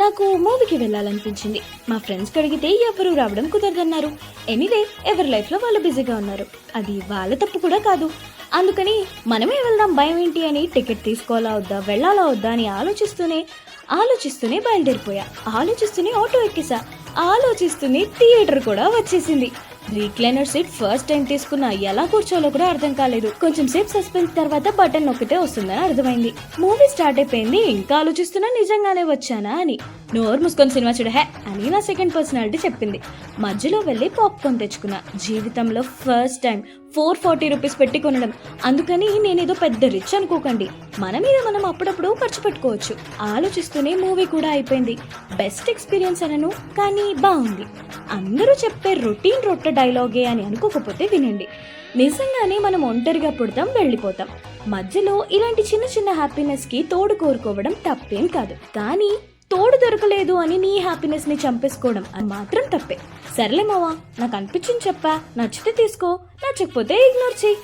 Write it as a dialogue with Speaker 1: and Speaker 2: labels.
Speaker 1: నాకు మూవీకి వెళ్ళాలనిపించింది. మా ఫ్రెండ్స్కి అడిగితే ఎవరు రావడం కుదరదన్నారు. ఎనీవే ఎవరి లైఫ్లో వాళ్ళు బిజీగా ఉన్నారు. అది వాళ్ళ తప్పు కూడా కాదు. అందుకని మనమే వెళ్దాం, భయం ఏంటి అని టికెట్ తీసుకోవాలా వద్దా, వెళ్ళాలా వద్దా అని ఆలోచిస్తూనే బయలుదేరిపోయా. ఆలోచిస్తూనే ఆటో ఎక్కేసా. ఆలోచిస్తూనే థియేటర్ కూడా వచ్చేసింది. రీక్లైనర్ సీట్ ఫస్ట్ టైం తీసుకున్నా. ఎలా కూర్చోలో కూడా అర్థం కాలేదు. కొంచెం సేపు సస్పెన్స్ తర్వాత బటన్ నొక్కితే వస్తుందని అర్థమైంది. మూవీ స్టార్ట్ అయిపోయింది. ఇంకా ఆలోచిస్తున్నా నిజంగానే వచ్చానా అని. నోరు మూసుకొని సినిమా చూడ హే అని నా సెకండ్ పర్సనాలిటీ చెప్పింది. మధ్యలో వెళ్ళి పాప్కార్న్ తెచ్చుకున్నా. జీవితంలో ఫస్ట్ టైం 440 రూపీస్ పెట్టి కొనడం. అందుకని నేనేదో పెద్ద రిచ్ అనుకోకండి. మన మీద మనం అప్పుడప్పుడు ఖర్చు పెట్టుకోవచ్చు. ఆలోచిస్తూనే మూవీ కూడా అయిపోయింది. బెస్ట్ ఎక్స్పీరియన్స్ అనను, కానీ బాగుంది. అందరూ చెప్పే రొటీన్ రొట్టె డైలాగే అని అనుకోకపోతే వినండి. నిజంగానే మనం ఒంటరిగా పుడతాం, వెళ్ళిపోతాం. మధ్యలో ఇలాంటి చిన్న చిన్న హ్యాపీనెస్ కి తోడు కోరుకోవడం తప్పేం కాదు. కానీ తోడు దొరకలేదు అని నీ హ్యాపీనెస్ ని చంపేసుకోవడం అది మాత్రం తప్పే. సర్లే మావా, నాకు అనిపించింది చెప్పా. నచ్చితే తీసుకో, నచ్చకపోతే ఇగ్నోర్ చెయ్యి.